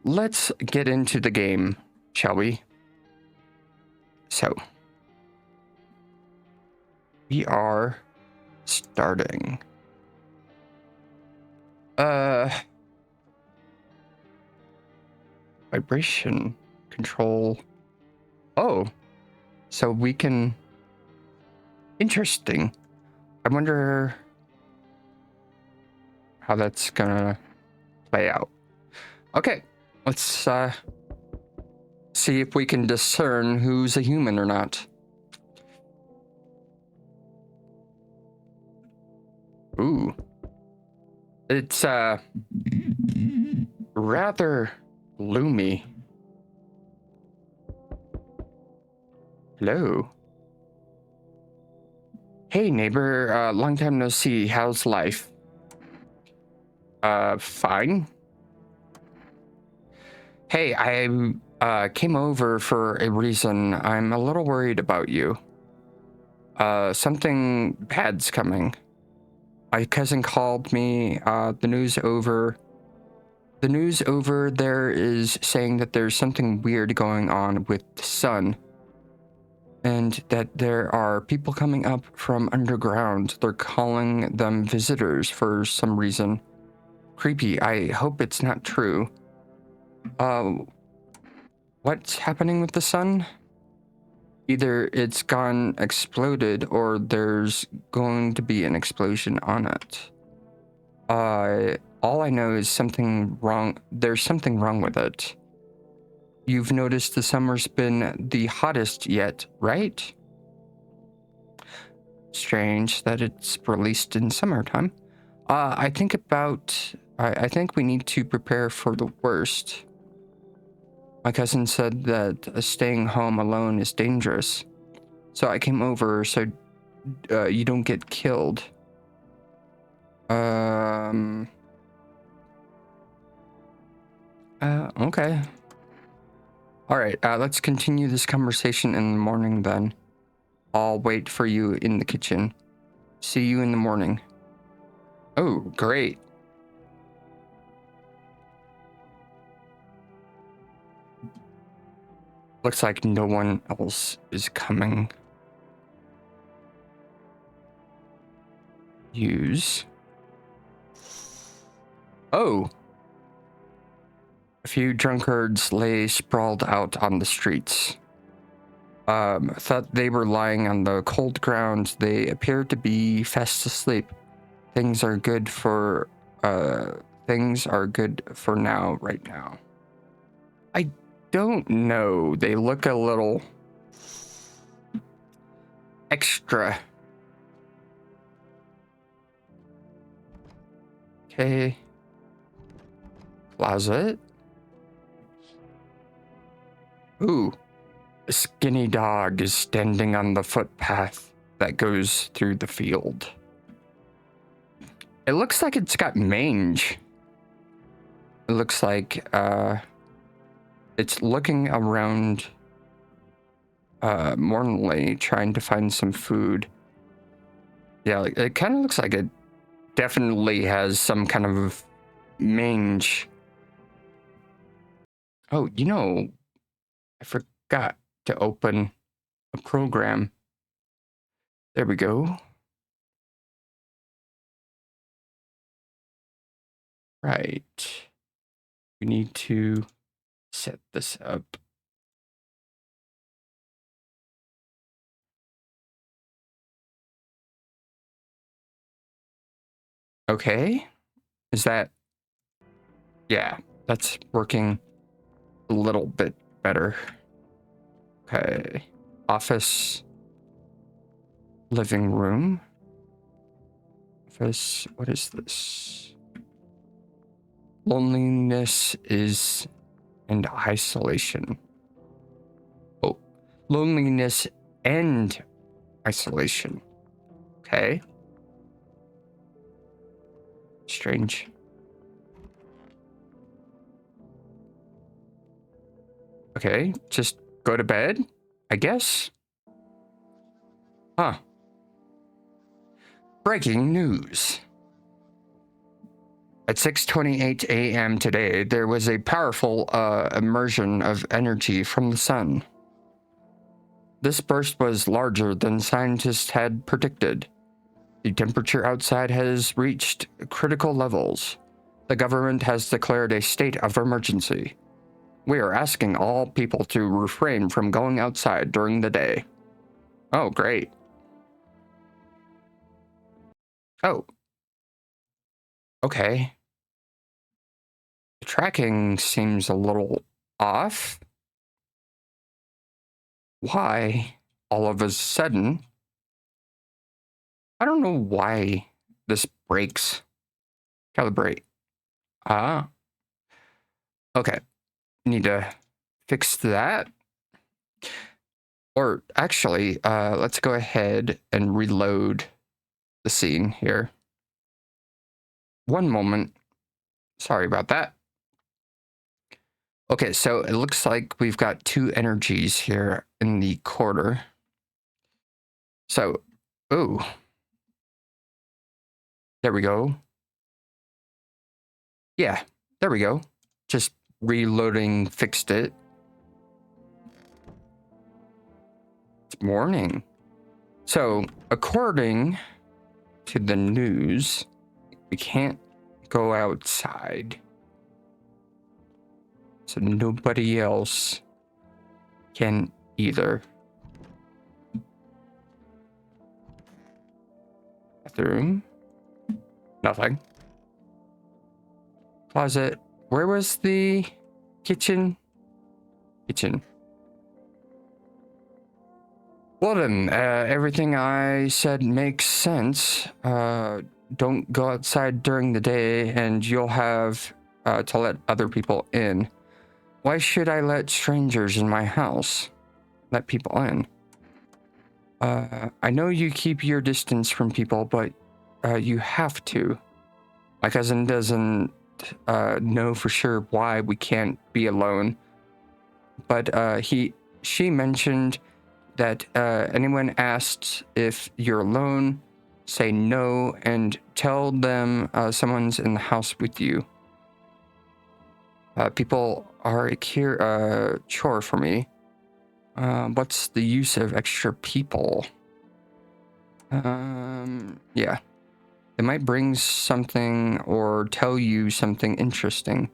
let's get into the game, shall we? So, we are starting. Vibration control. Oh, so we can. Interesting. I wonder how that's gonna play out. Okay, let's see if we can discern who's a human or not. Ooh. It's rather gloomy. Hello. Hey neighbor, long time no see. How's life? Fine. Hey, I came over for a reason. I'm a little worried about you. Something bad's coming. My cousin called me. The news over there is saying that there's something weird going on with the sun. And that there are people coming up from underground. They're calling them visitors for some reason. Creepy. I hope it's not true. What's happening with the sun? Either it's gone exploded or there's going to be an explosion on it. All I know is something wrong. There's something wrong with it. You've noticed the summer's been the hottest yet, right? Strange that it's released in summertime. I think we need to prepare for the worst. My cousin said that staying home alone is dangerous. So I came over so you don't get killed. Okay. All right, let's continue this conversation in the morning then. I'll wait for you in the kitchen. See you in the morning. Oh, great. Looks like no one else is coming. Use. Oh. A few drunkards lay sprawled out on the streets. Thought they were lying on the cold ground. They appeared to be fast asleep. Things are good for now, right now. I don't know. They look a little extra. Okay. Closet. Ooh. A skinny dog is standing on the footpath that goes through the field. It looks like it's got mange. It looks like it's looking around mournfully, trying to find some food. Yeah, it kind of looks like it definitely has some kind of mange. Oh, I forgot to open a program. There we go. Right. We need to set this up. Okay. Is that... Yeah, that's working a little bit better. Okay. Office. Living room. Office. What is this? Loneliness is and isolation. Oh, loneliness and isolation. Okay. Strange. Okay, just go to bed, I guess. Huh. Breaking news. At 6:28 a.m. today, there was a powerful emersion of energy from the sun. This burst was larger than scientists had predicted. The temperature outside has reached critical levels. The government has declared a state of emergency. We are asking all people to refrain from going outside during the day. Oh, great. Oh. Okay. The tracking seems a little off. Why, all of a sudden? I don't know why this breaks. Calibrate. Ah. Okay. Need to fix that. Or actually, let's go ahead and reload the scene here. One moment. Sorry about that. Okay, so it looks like we've got two energies here in the quarter. So, ooh. There we go. Yeah, there we go. Just reloading fixed it. It's morning. So, according to the news, we can't go outside. So nobody else can either. Bathroom. Nothing. Closet. Where was the kitchen? Kitchen. Well then, everything I said makes sense. Don't go outside during the day and you'll have to let other people in. Why should I let strangers in my house? Let people in. I know you keep your distance from people, but you have to. My cousin doesn't know for sure why we can't be alone, but she mentioned that anyone asks if you're alone, say no and tell them someone's in the house with you. People are a chore for me. What's the use of extra people? Yeah. They might bring something or tell you something interesting.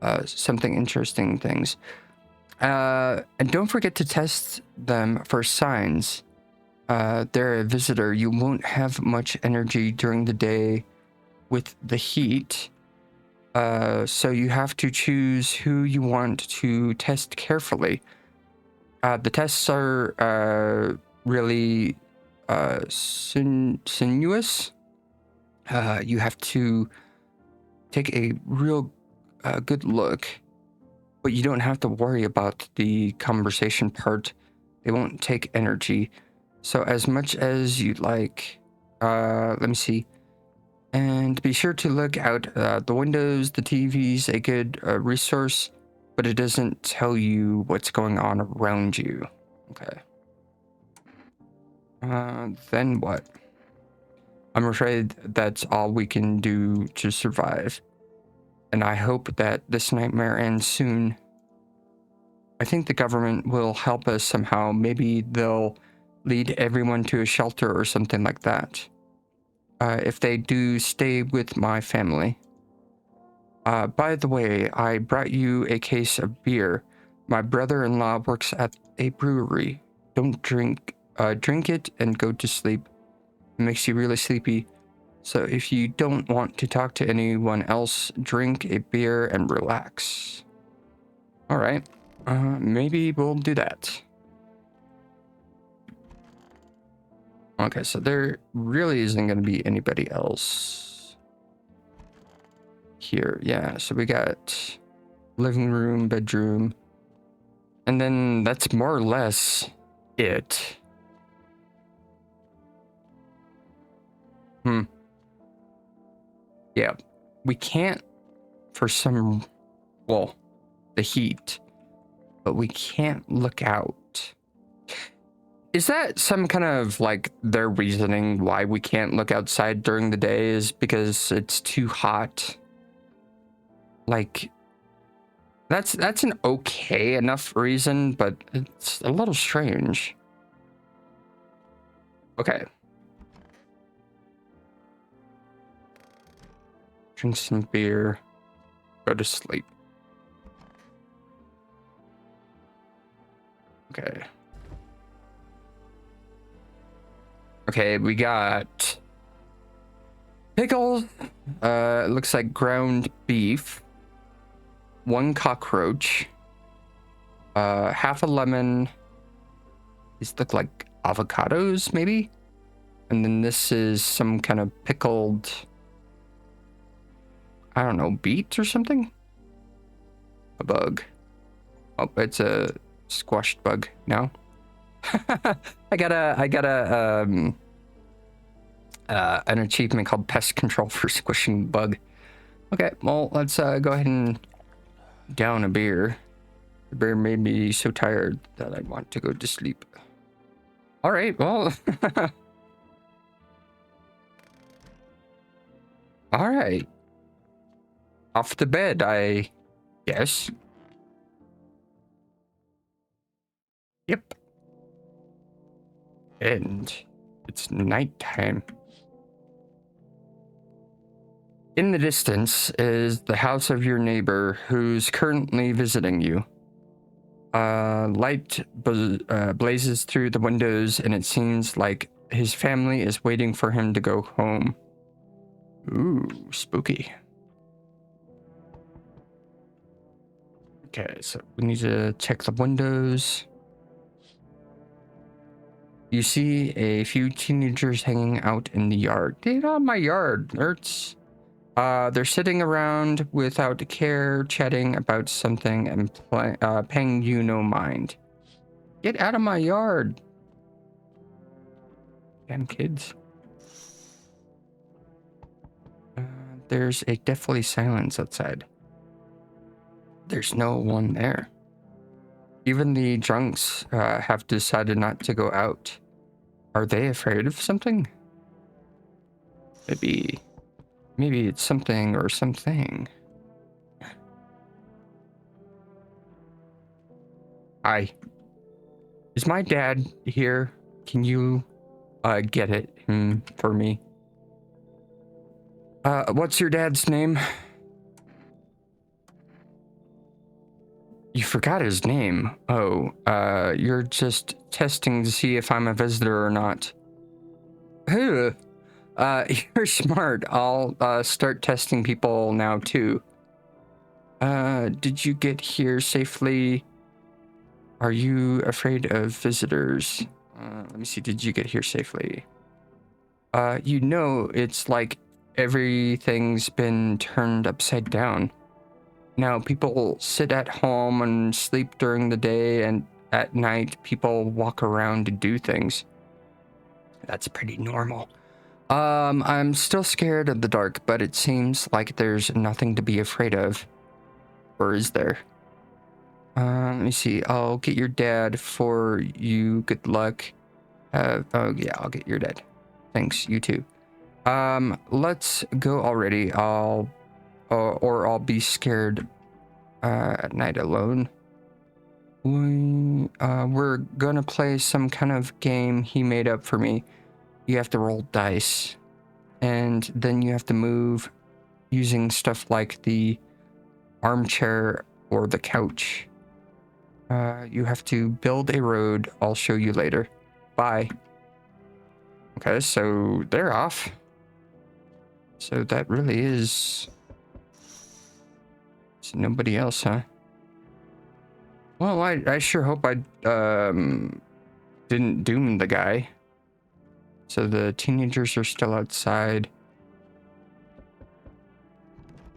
Things. And don't forget to test them for signs. They're a visitor. You won't have much energy during the day with the heat. So you have to choose who you want to test carefully. The tests are really sinuous. You have to take a real good look, but you don't have to worry about the conversation part. They won't take energy. So as much as you'd like, let me see. And be sure to look out the windows. The TV's a good resource, but it doesn't tell you what's going on around you. Okay. Then what? I'm afraid that's all we can do to survive. And I hope that this nightmare ends soon. I think the government will help us somehow. Maybe they'll lead everyone to a shelter or something like that. If they do, stay with my family. By the way, I brought you a case of beer. My brother-in-law works at a brewery. Don't drink it and go to sleep. It makes you really sleepy. So if you don't want to talk to anyone else, drink a beer and relax. All right. Maybe we'll do that. Okay, so there really isn't going to be anybody else here. Yeah, so we got living room, bedroom, and then that's more or less it. Yeah, we can't well, the heat, but we can't look out. Is that some kind of like their reasoning why we can't look outside during the day is because it's too hot? like, that's an okay enough reason, but it's a little strange. Okay. Drink some beer. Go to sleep. Okay. Okay, we got pickles. It looks like ground beef. 1 cockroach. Half a lemon. These look like avocados, maybe? And then this is some kind of pickled, I don't know, beet or something? A bug. Oh, it's a squashed bug now. I got an achievement called pest control for squishing bug. Okay, well, let's go ahead and down a beer. The beer made me so tired that I want to go to sleep. All right, well. All right. Off to bed, I guess. Yep. And it's nighttime. In the distance is the house of your neighbor who's currently visiting you. Light blazes through the windows, and it seems like his family is waiting for him to go home. Ooh, spooky. Okay, so we need to check the windows. You see a few teenagers hanging out in the yard. Get out of my yard, nerds. They're sitting around without care, chatting about something and paying you no mind. Get out of my yard. Damn kids. There's a deathly silence outside. There's no one there. Even the drunks have decided not to go out. Are they afraid of something? Maybe it's something or something. Hi. Is my dad here? Can you get it for me? What's your dad's name? You forgot his name. Oh, you're just testing to see if I'm a visitor or not. You're smart. I'll start testing people now too. Did you get here safely? Are you afraid of visitors? Let me see. Did you get here safely? You know, it's like everything's been turned upside down. Now people sit at home and sleep during the day, and at night people walk around to do things. That's pretty normal. I'm still scared of the dark, but it seems like there's nothing to be afraid of. Or is there? Let me see. I'll get your dad for you. Good luck. Oh yeah, I'll get your dad. Thanks, you too. Let's go already. Or I'll be scared at night alone. We're gonna play some kind of game he made up for me. You have to roll dice, and then you have to move using stuff like the armchair or the couch. You have to build a road. I'll show you later. Bye. Okay, so they're off. So that really is... It's nobody else, huh? Well, I sure hope I didn't doom the guy. So the teenagers are still outside.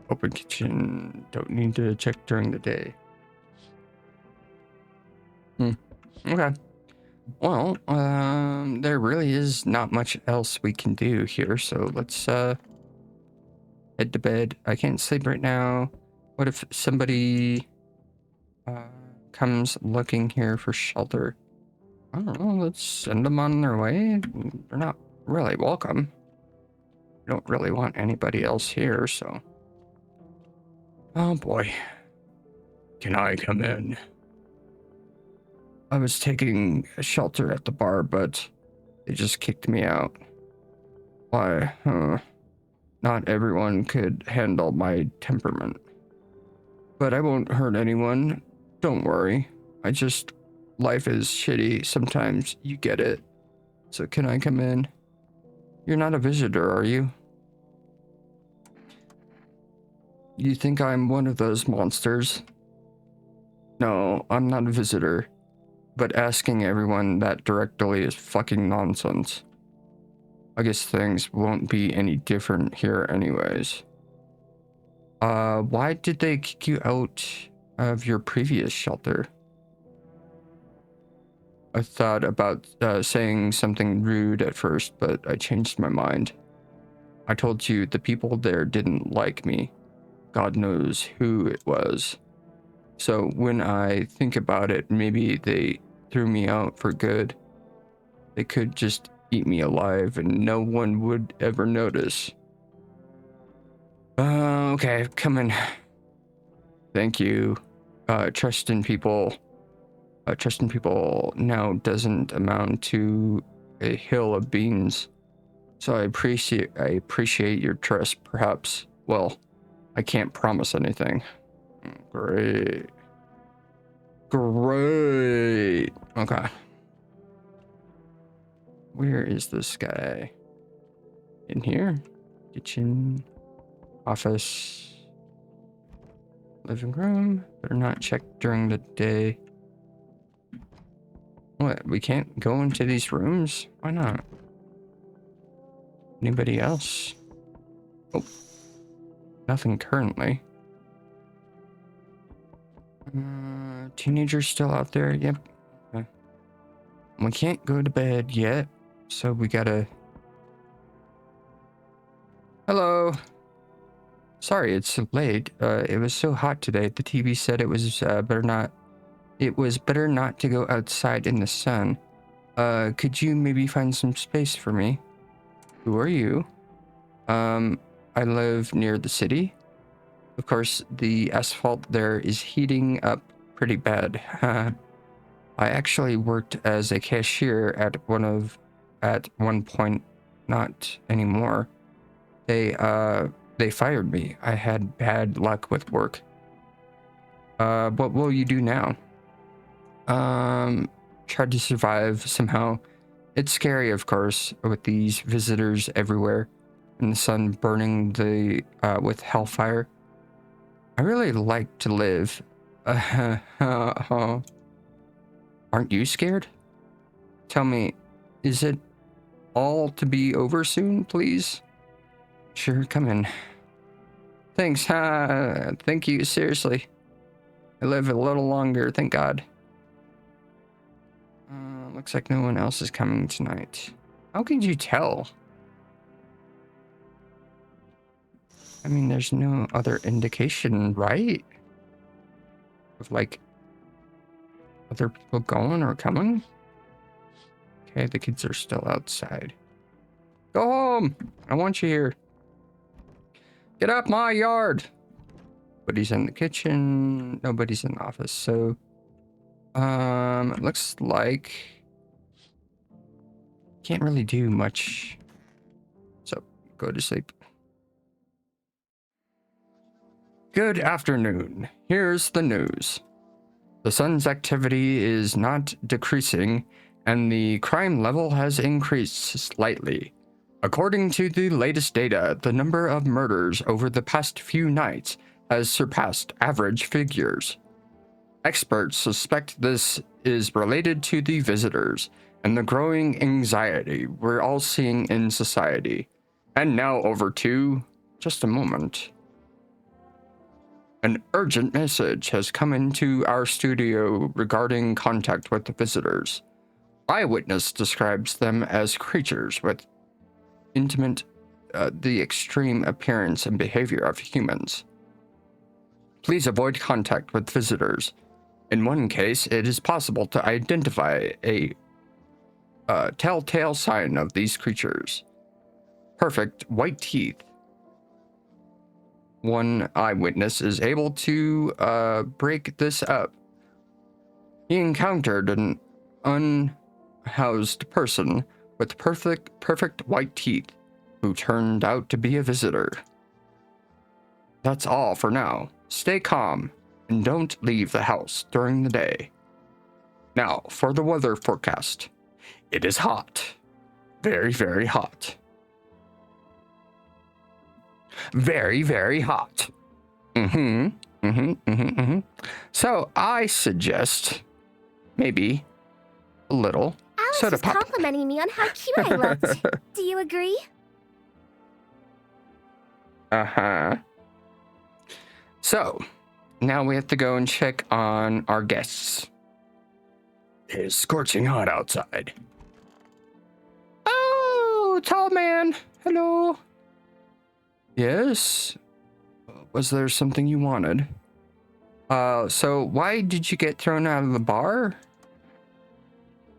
Open kitchen. Don't need to check during the day. Okay. Well, there really is not much else we can do here, so let's head to bed. I can't sleep right now. What if somebody comes looking here for shelter? I don't know, let's send them on their way. They're not really welcome. We don't really want anybody else here, so. Oh boy. Can I come in? I was taking a shelter at the bar, but they just kicked me out. Why? Not everyone could handle my temperament. But I won't hurt anyone. Don't worry. Life is shitty. Sometimes you get it. So can I come in? You're not a visitor, are you? You think I'm one of those monsters? No, I'm not a visitor. But asking everyone that directly is fucking nonsense. I guess things won't be any different here anyways. Why did they kick you out of your previous shelter? I thought about saying something rude at first, but I changed my mind. I told you the people there didn't like me. God knows who it was. So when I think about it, maybe they threw me out for good. They could just eat me alive and no one would ever notice. Okay, come in. Thank you. Trusting people now doesn't amount to a hill of beans. So I appreciate your trust, perhaps. Well, I can't promise anything. Great. Okay. Where is this guy? In here? Kitchen, office, living room. Better not check during the day. What? We can't go into these rooms? Why not? Anybody else? Oh, nothing currently. Teenagers still out there? Yep. Okay. We can't go to bed yet, so we gotta... Hello. Sorry, it's so late. It was so hot today. The TV said it was better not to go outside in the sun. Could you maybe find some space for me? Who are you? I live near the city. Of course, the asphalt there is heating up pretty bad. I actually worked as a cashier at one point, not anymore. They fired me. I had bad luck with work. What will you do now? Tried to survive somehow. It's scary, of course, with these visitors everywhere and the sun burning with hellfire. I really like to live. Aren't you scared? Tell me, is it all to be over soon, please? Sure, come in. Thanks, thank you, seriously. I live a little longer, thank God. Looks like no one else is coming tonight. How could you tell? I mean, there's no other indication, right? Of like other people going or coming? Okay, the kids are still outside. Go home! I want you here. Get up my yard! Nobody's in the kitchen. Nobody's in the office, so... it looks like... Can't really do much. So, go to sleep. Good afternoon. Here's the news. The sun's activity is not decreasing, and the crime level has increased slightly. According to the latest data, the number of murders over the past few nights has surpassed average figures. Experts suspect this is related to the visitors and the growing anxiety we're all seeing in society. And now over to... just a moment. An urgent message has come into our studio regarding contact with the visitors. Eyewitness describes them as creatures with the extreme appearance and behavior of humans. Please avoid contact with visitors. In one case, it is possible to identify a telltale sign of these creatures. Perfect white teeth. One eyewitness is able to break this up. He encountered an unhoused person with perfect white teeth who turned out to be a visitor. That's all for now. Stay calm and don't leave the house during the day. Now, for the weather forecast. It is hot. Very, very hot. Very, very hot. So I suggest maybe a little Alice soda was pop. complimenting me on how cute I looked. Do you agree? So now we have to go and check on our guests. It is scorching hot outside. Oh, tall man. Hello. Yes. Was there something you wanted? So why did you get thrown out of the bar?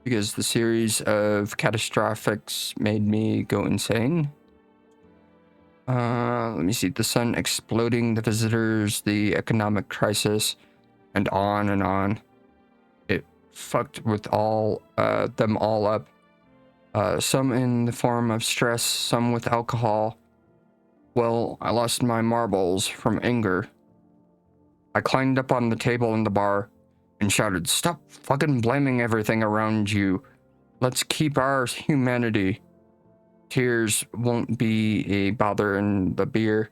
Because the series of catastrophics made me go insane. Let me see. The sun exploding, the visitors, the economic crisis, and on and on. It fucked with them all up. Some in the form of stress, some with alcohol. Well, I lost my marbles from anger. I climbed up on the table in the bar and shouted, "Stop fucking blaming everything around you. Let's keep our humanity. Tears won't be a bother in the beer.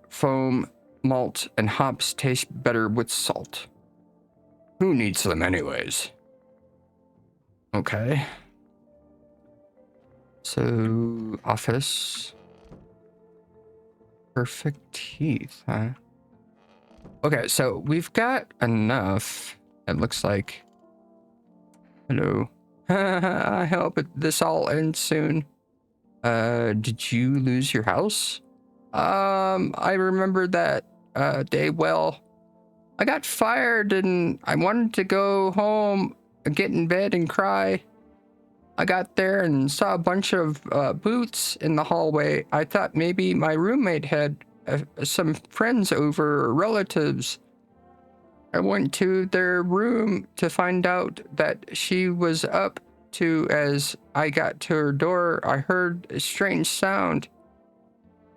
Foam, malt, and hops taste better with salt. Who needs them anyways?" Okay. So, office. Perfect teeth, huh? Okay, so we've got enough, it looks like. Hello. I hope this all ends soon. Did you lose your house? I remember that day well. I got fired and I wanted to go home, get in bed and cry. I got there and saw a bunch of boots in the hallway. I thought maybe my roommate had some friends over or relatives. I went to their room to find out that she was up to. As I got to her door, I heard a strange sound.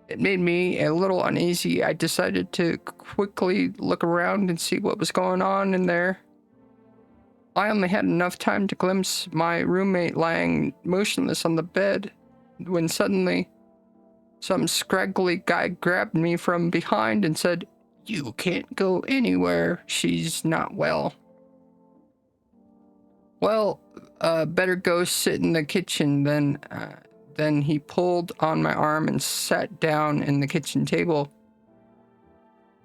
It made me a little uneasy. I decided to quickly look around and see what was going on in there. I only had enough time to glimpse my roommate lying motionless on the bed when suddenly some scraggly guy grabbed me from behind and said, "You can't go anywhere. She's not well." Well, better go sit in the kitchen then. Then he pulled on my arm and sat down in the kitchen table.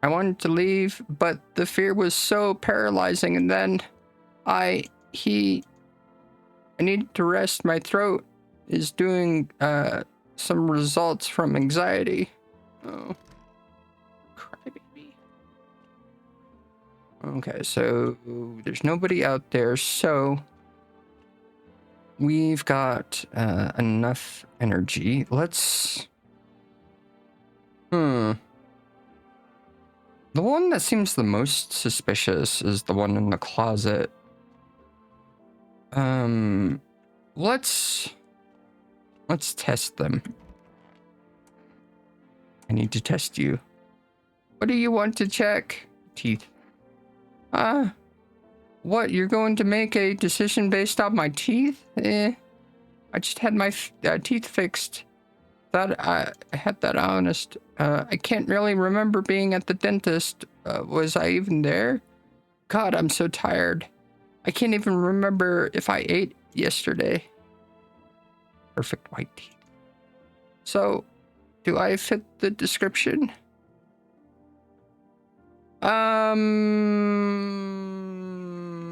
I wanted to leave, but the fear was so paralyzing, and then I needed to rest. My throat is doing some results from anxiety. Oh, crybaby. Okay, so there's nobody out there, so we've got enough energy. Let's... The one that seems the most suspicious is the one in the closet. Let's test them. I need to test you. What do you want to check? Teeth. What, you're going to make a decision based on my teeth? I just had my teeth fixed. Thought I had that honest. I can't really remember being at the dentist. Was I even there? God, I'm so tired. I can't even remember if I ate yesterday. Perfect white teeth. So, do I fit the description?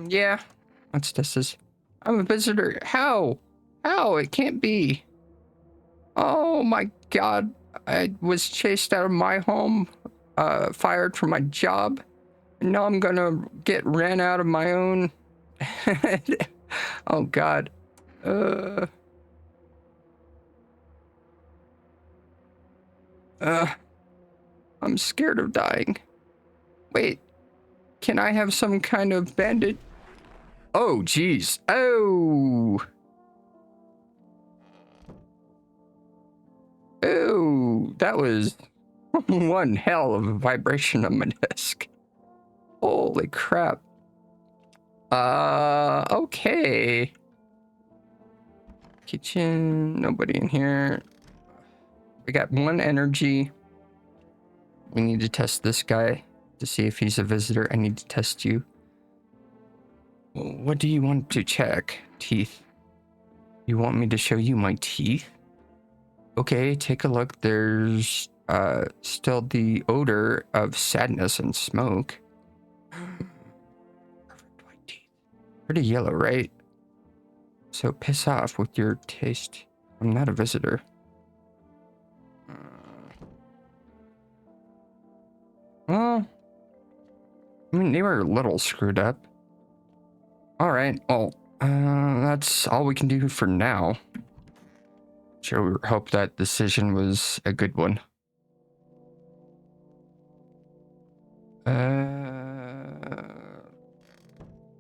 Yeah. Let's test this. I'm a visitor. How? How? It can't be. Oh my God. I was chased out of my home, fired from my job, and now I'm gonna get ran out of my own. Oh God. I'm scared of dying. Wait, can I have some kind of bandage? Oh, jeez. Oh. Oh, that was one hell of a vibration on my desk. Holy crap. Okay. Kitchen, nobody in here. We got one energy. We need to test this guy to see if he's a visitor. I need to test you. What do you want to check? Teeth. You want me to show you my teeth? Okay, take a look. There's still the odor of sadness and smoke. Perfect white teeth. Pretty yellow, right? So piss off with your taste. I'm not a visitor. Well, I mean, they were a little screwed up. All right, well, that's all we can do for now. Sure, hope that decision was a good one.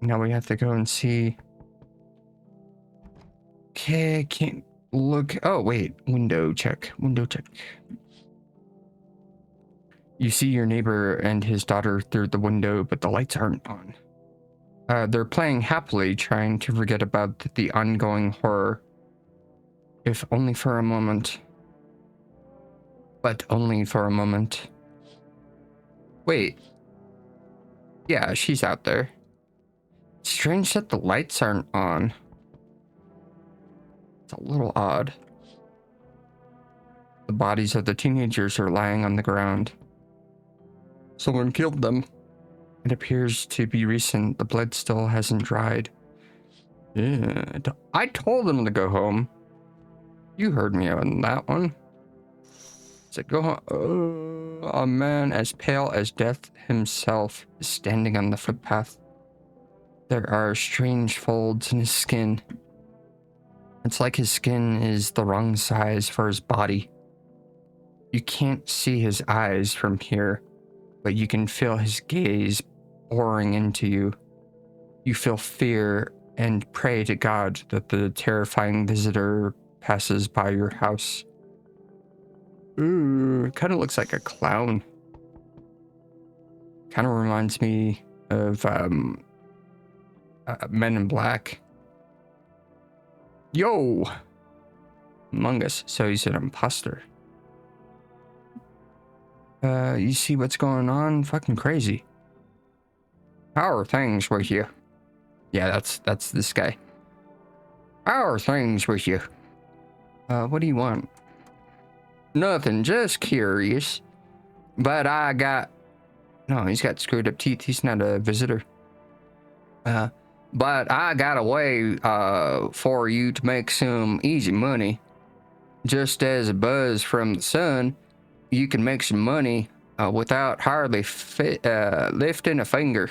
Now we have to go and see. Okay, I can't look. Oh, wait, window check. Window check. You see your neighbor and his daughter through the window, but the lights aren't on. They're playing happily, trying to forget about the ongoing horror. If only for a moment. But only for a moment. Wait. Yeah, she's out there. Strange that the lights aren't on. It's a little odd. The bodies of the teenagers are lying on the ground. Someone killed them. It appears to be recent. The blood still hasn't dried. Yeah, I told them to go home. You heard me on that one. Said go home. Oh, a man as pale as death himself is standing on the footpath. There are strange folds in his skin. It's like his skin is the wrong size for his body. You can't see his eyes from here, but you can feel his gaze boring into you. You feel fear and pray to God that the terrifying visitor passes by your house. Ooh, kind of looks like a clown. Kind of reminds me of Men in Black. Yo! Among Us, so he's an imposter. You see what's going on? Fucking crazy. How are things with you? Yeah, that's this guy. How are things with you? What do you want? Nothing, just curious. But I got... No, he's got screwed up teeth. He's not a visitor. But I got a way for you to make some easy money. Just as a buzz from the sun, you can make some money without hardly lifting a finger.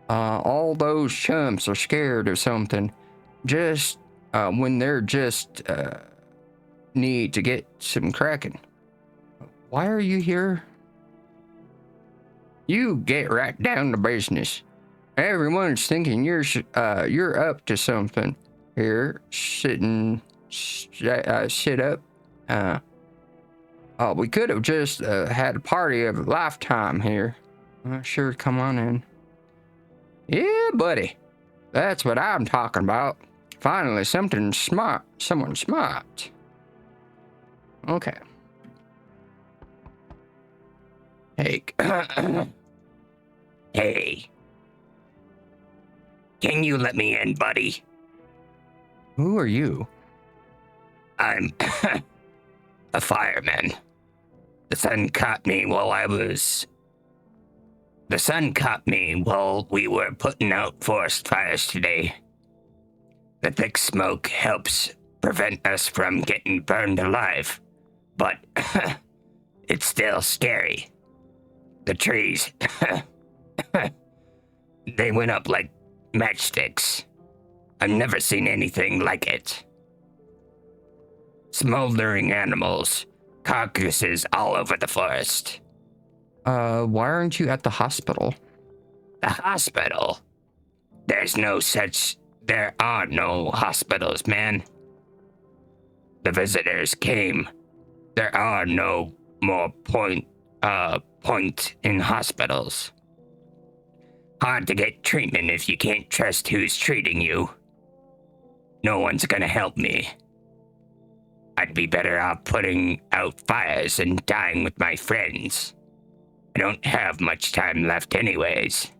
All those chumps are scared of something. Just when they're just need to get some cracking. Why are you here? You get right down to business. Everyone's thinking you're up to something. Here, sit up. We could have just had a party of a lifetime here. Sure, come on in. Yeah, buddy. That's what I'm talking about. Finally, something smart. Someone smart. Okay. Hey. Hey. Can you let me in, buddy? Who are you? I'm a fireman. The sun caught me while we were putting out forest fires today. The thick smoke helps prevent us from getting burned alive, but it's still scary. The trees, they went up like matchsticks. I've never seen anything like it. Smoldering animals carcasses all over the forest. Why aren't you at the hospital? The hospital? There are no hospitals, man. The visitors came. There are no more point in hospitals. Hard to get treatment if you can't trust who's treating you. No one's gonna help me. I'd be better off putting out fires and dying with my friends. I don't have much time left anyways.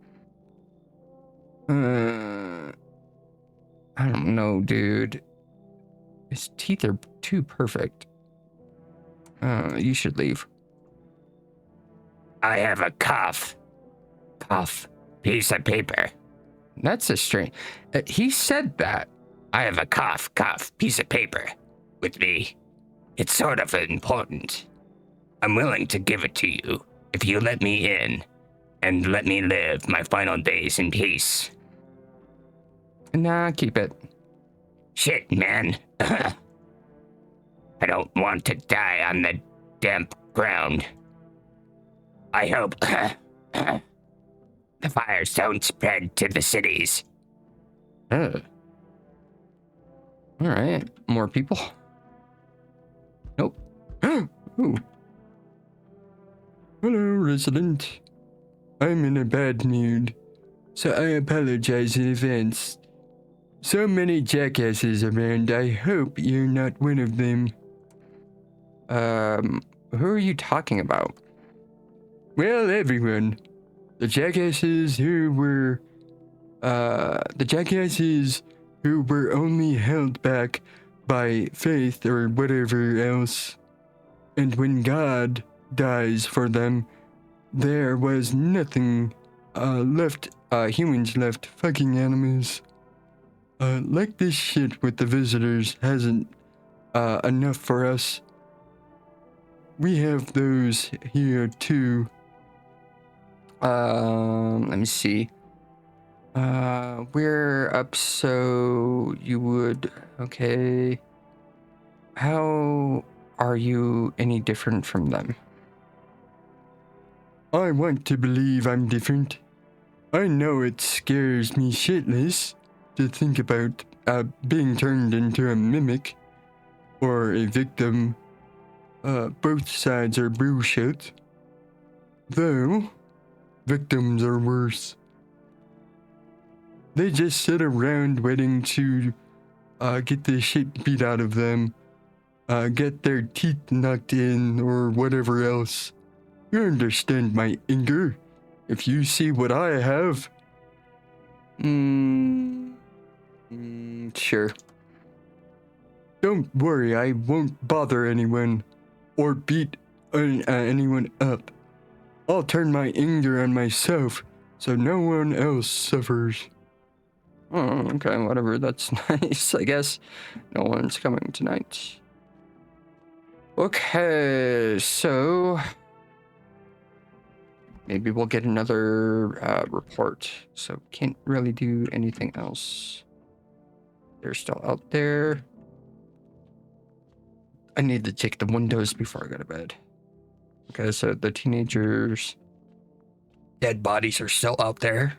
I don't know, dude. His teeth are too perfect. You should leave. I have a cough. Cough. Piece of paper. That's a strange. He said that. I have a cough, piece of paper with me. It's sort of important. I'm willing to give it to you if you let me in and let me live my final days in peace. Nah, keep it. Shit, man. I don't want to die on the damp ground. I hope the fires don't spread to the cities. All right, more people. Nope. Ooh. Hello, resident. I'm in a bad mood, so I apologize in advance. So many jackasses around, I hope you're not one of them. Who are you talking about? Well, everyone. The jackasses who were only held back by faith or whatever else. And when God dies for them, there was nothing left, humans left, fucking animals. Like this shit with the visitors hasn't enough for us. We have those here too. Let me see. We're up, so you would, okay. How are you any different from them? I want to believe I'm different. I know it scares me shitless to think about being turned into a mimic or a victim. Both sides are bullshit. Though, victims are worse. They just sit around waiting to get the shit beat out of them, get their teeth knocked in, or whatever else. You understand my anger if you see what I have. Sure. Don't worry, I won't bother anyone or beat anyone up. I'll turn my anger on myself so no one else suffers. Oh, okay, whatever. That's nice, I guess. No one's coming tonight. Okay, so maybe we'll get another report. So can't really do anything else. They're still out there. I need to check the windows before I go to bed. Okay, so the teenagers' dead bodies are still out there.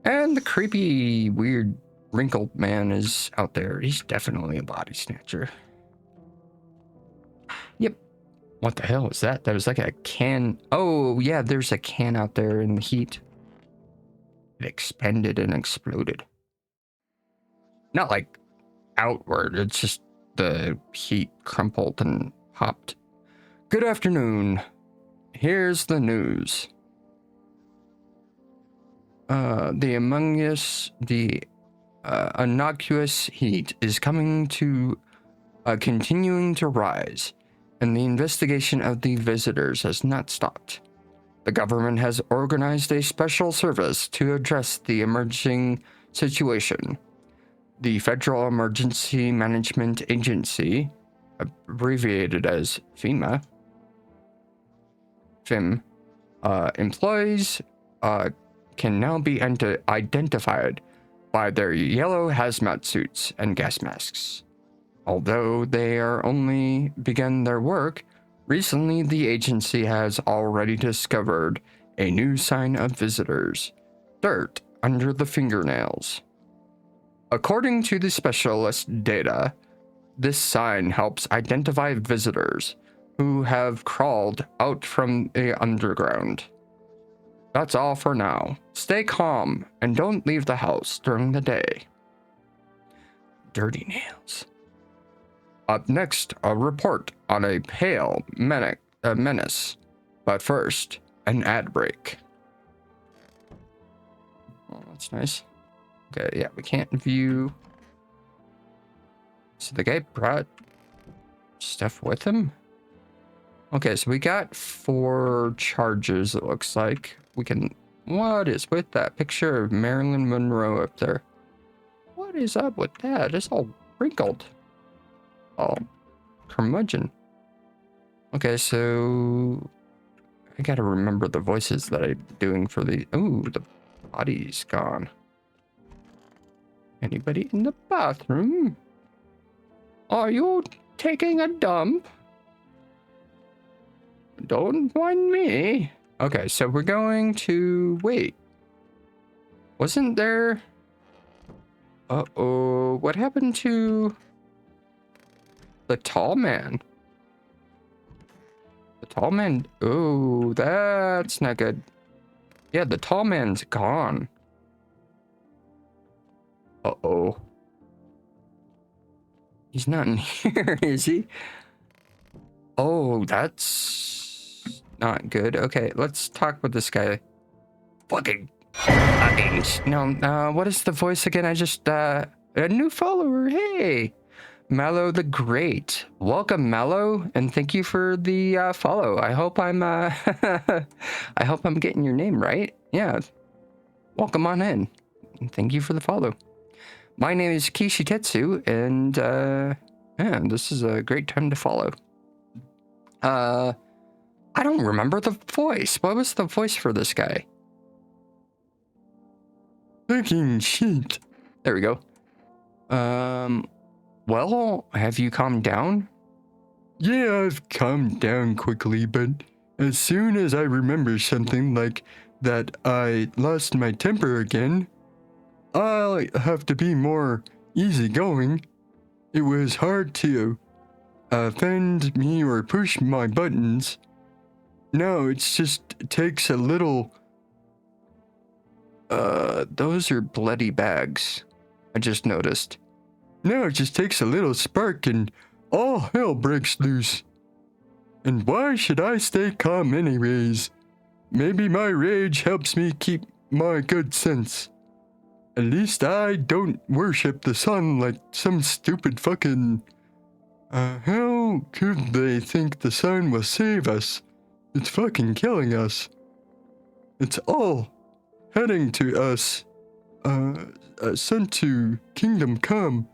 And the creepy, weird, wrinkled man is out there. He's definitely a body snatcher. Yep. What the hell is that? That was like a can. Oh, yeah, there's a can out there in the heat. It expanded and exploded. Not like outward, it's just the heat crumpled and popped. Good afternoon. Here's the news. The innocuous heat is continuing to rise, and the investigation of the visitors has not stopped. The government has organized a special service to address the emerging situation. The Federal Emergency Management Agency, abbreviated as FEMA, employees can now be identified by their yellow hazmat suits and gas masks. Although they are only begun their work, recently the agency has already discovered a new sign of visitors: dirt under the fingernails. According to the specialist data, this sign helps identify visitors who have crawled out from the underground. That's all for now. Stay calm and don't leave the house during the day. Dirty nails. Up next, a report on a pale menace. But first, an ad break. Oh, that's nice. Okay, yeah, we can't view. So the guy brought stuff with him? Okay, so we got 4 charges, it looks like. We can... What is with that picture of Marilyn Monroe up there? What is up with that? It's all wrinkled. Oh, curmudgeon. Okay, so... I gotta remember the voices that I'm doing for the... Ooh, the body's gone. Anybody in the bathroom? Are you taking a dump? Don't mind me. Okay, so we're going to... Wait. Wasn't there... Uh-oh. What happened to... the tall man? The tall man... Oh, that's not good. Yeah, the tall man's gone. Uh-oh. He's not in here, is he? Oh, that's not good. Okay, let's talk with this guy. Fucking. No, what is the voice again? I just, a new follower. Hey, Mallow the Great. Welcome, Mallow, and thank you for the follow. I hope I'm, I hope I'm getting your name right. Yeah. Welcome on in. And thank you for the follow. My name is Kishi Tetsu, and, yeah, this is a great time to follow. I don't remember the voice. What was the voice for this guy? Fucking shit. There we go. Well, have you calmed down? Yeah, I've calmed down quickly, but as soon as I remember something like that I lost my temper again, I'll have to be more easygoing. It was hard to offend me or push my buttons. No, it just takes a little... those are bloody bags. I just noticed. No, it just takes a little spark and all hell breaks loose. And why should I stay calm anyways? Maybe my rage helps me keep my good sense. At least I don't worship the sun like some stupid fucking... how could they think the sun will save us? It's fucking killing us. It's all heading to us. Sent to Kingdom Come.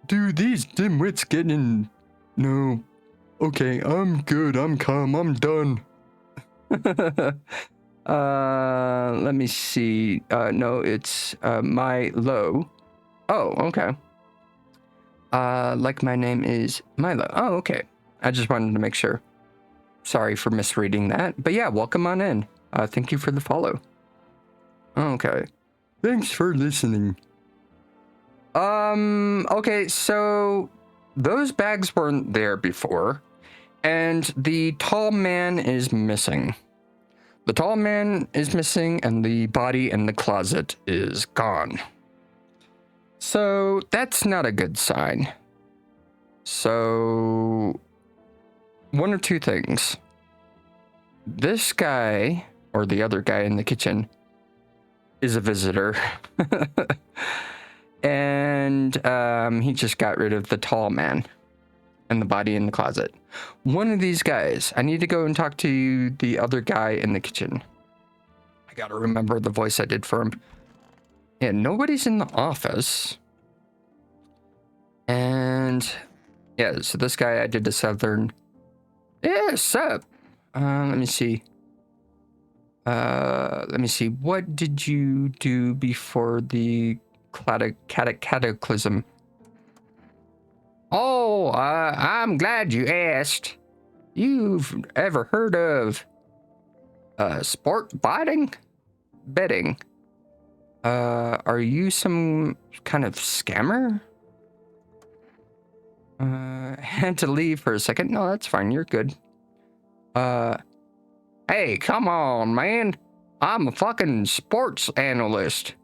Do these dimwits get in? No. Okay, I'm good, I'm calm, I'm done. Let me see. No, it's, Milo. Oh, okay. Like my name is Milo. Oh, okay. I just wanted to make sure. Sorry for misreading that. But yeah, welcome on in. Thank you for the follow. Okay. Thanks for listening. Okay, so those bags weren't there before, and the tall man is missing. The tall man is missing, and the body in the closet is gone. So that's not a good sign. So, one or two things. This guy, or the other guy in the kitchen, is a visitor. And he just got rid of the tall man and the body in the closet. One of these guys, I need to go and talk to the other guy in the kitchen. I gotta remember the voice I did for him. Yeah, nobody's in the office. And yeah, so this guy, I did a southern. Yeah, sup? Let me see. What did you do before the cataclysm? Oh, I'm glad you asked. You've ever heard of sport betting? Are you some kind of scammer? Had to leave for a second. No, that's fine. You're good. Hey, come on, man. I'm a fucking sports analyst.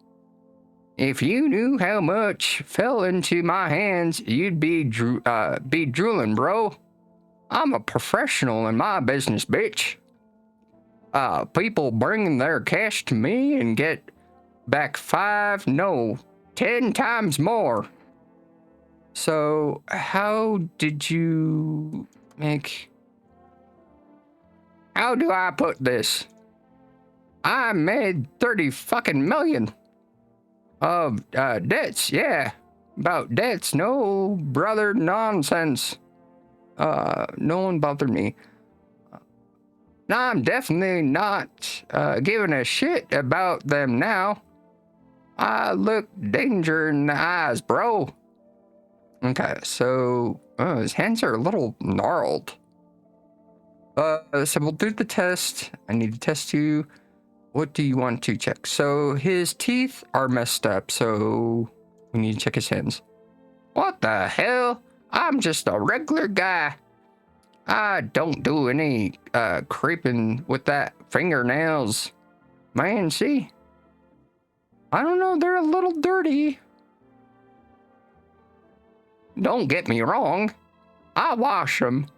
If you knew how much fell into my hands, you'd be drooling, bro. I'm a professional in my business, bitch. People bring their cash to me and get back 10 times more. So, how did you make... How do I put this? I made 30 fucking million of debts, yeah. About debts, no brother nonsense. No one bothered me. No, I'm definitely not giving a shit about them now. I look danger in the eyes, bro. Okay, so his hands are a little gnarled. So we'll do the test. I need to test you. What do you want to check? So his teeth are messed up, so we need to check his hands. What the hell? I'm just a regular guy. I don't do any creeping with that fingernails. Man, see? I don't know, they're a little dirty. Don't get me wrong. I wash them.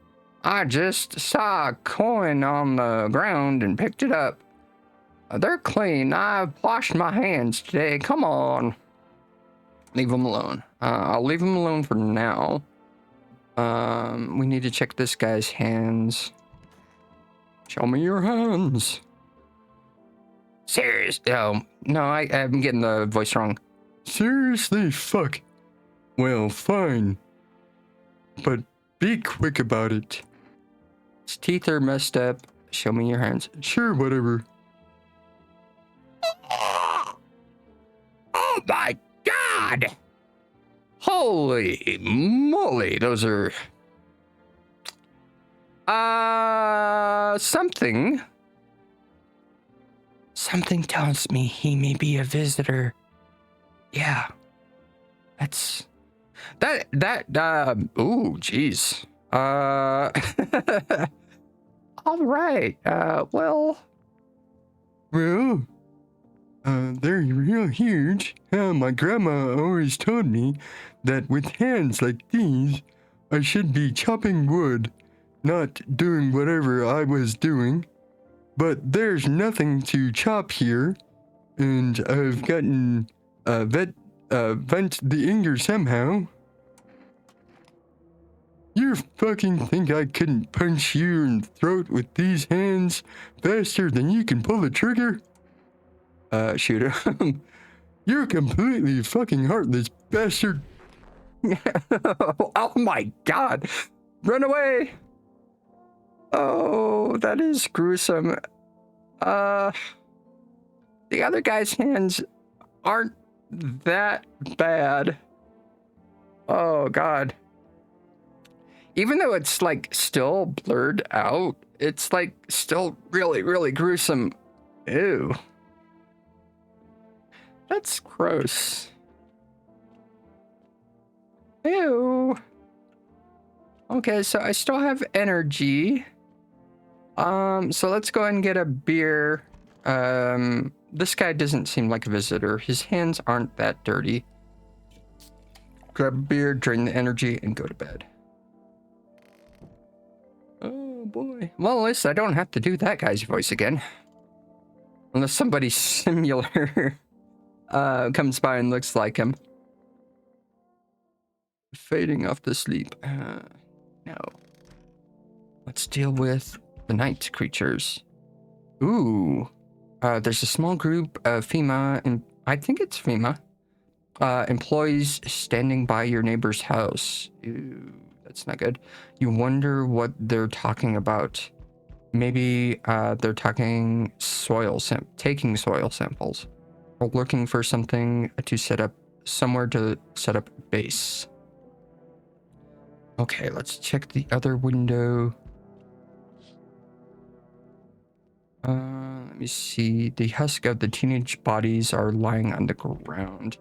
I just saw a coin on the ground and picked it up. They're clean. I've washed my hands today. Come on. Leave them alone. I'll leave them alone for now. We need to check this guy's hands. Show me your hands. Serious? Oh, no, I'm getting the voice wrong. Seriously, fuck. Well, fine. But be quick about it. His teeth are messed up. Show me your hands. Sure, whatever. Oh my god! Holy moly, those are... Something tells me he may be a visitor. Yeah. Ooh, jeez. All right, well... Well, they're real huge. My grandma always told me that with hands like these, I should be chopping wood, not doing whatever I was doing. But there's nothing to chop here, and I've gotten vent the anger somehow. You fucking think I couldn't punch you in the throat with these hands faster than you can pull the trigger? Shoot him. You're completely fucking heartless bastard. Oh my god. Run away. Oh, that is gruesome. The other guy's hands aren't that bad. Oh god. Even though it's like still blurred out, it's like still really, really gruesome. Ew. That's gross. Ew. Okay, so I still have energy. So let's go ahead and get a beer. This guy doesn't seem like a visitor. His hands aren't that dirty. Grab a beer, drain the energy, and go to bed. Oh boy. Well, at least I don't have to do that guy's voice again. Unless somebody similar comes by and looks like him. Fading off to sleep. No. Let's deal with the night creatures. Ooh. There's a small group of FEMA, and I think it's FEMA, employees standing by your neighbor's house. Ew, that's not good. You wonder what they're talking about. Maybe they're taking soil samples, or looking for something to set up, somewhere to set up base. Okay, let's check the other window. Let me see. The husk of the teenage bodies are lying on the ground.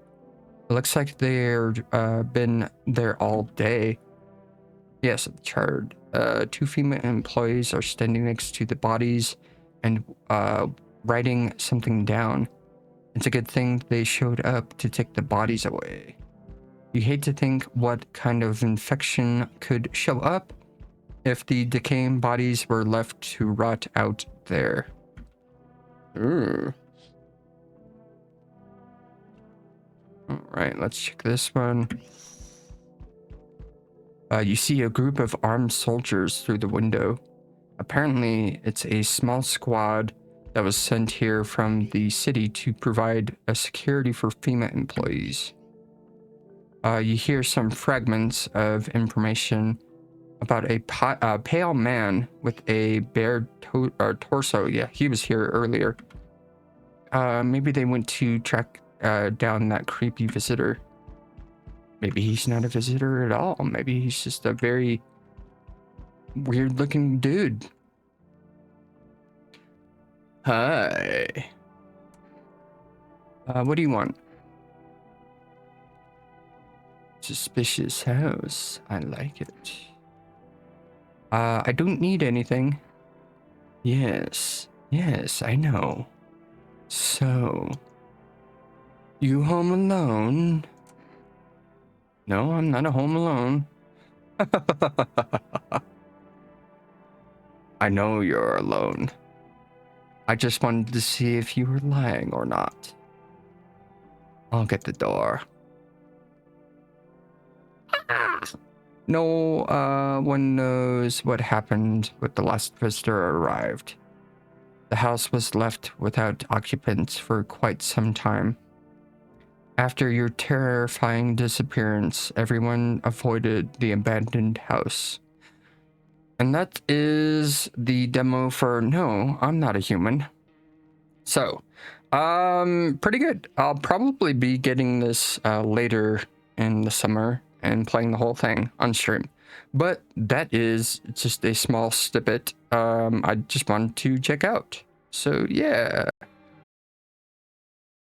It looks like they're been there all day. Yes, the chart. 2 female employees are standing next to the bodies and writing something down. It's a good thing they showed up to take the bodies away. You hate to think what kind of infection could show up if the decaying bodies were left to rot out there. Ooh. Alright, let's check this one. You see a group of armed soldiers through the window. Apparently, it's a small squad that was sent here from the city to provide a security for FEMA employees. You hear some fragments of information about a pale man with a bare torso. Yeah, he was here earlier. Maybe they went to track down that creepy visitor. Maybe he's not a visitor at all. Maybe he's just a very weird looking dude. Hi. What do you want? Suspicious house. I like it. I don't need anything. Yes. Yes, I know. So, you home alone? No, I'm not home alone. I know you're alone. I just wanted to see if you were lying or not. I'll get the door. No one knows what happened when the last visitor arrived. The house was left without occupants for quite some time. After your terrifying disappearance, everyone avoided the abandoned house. And that is the demo for No, I'm Not a Human. So, pretty good. I'll probably be getting this later in the summer and playing the whole thing on stream. But that is just a small snippet I just wanted to check out. So, yeah.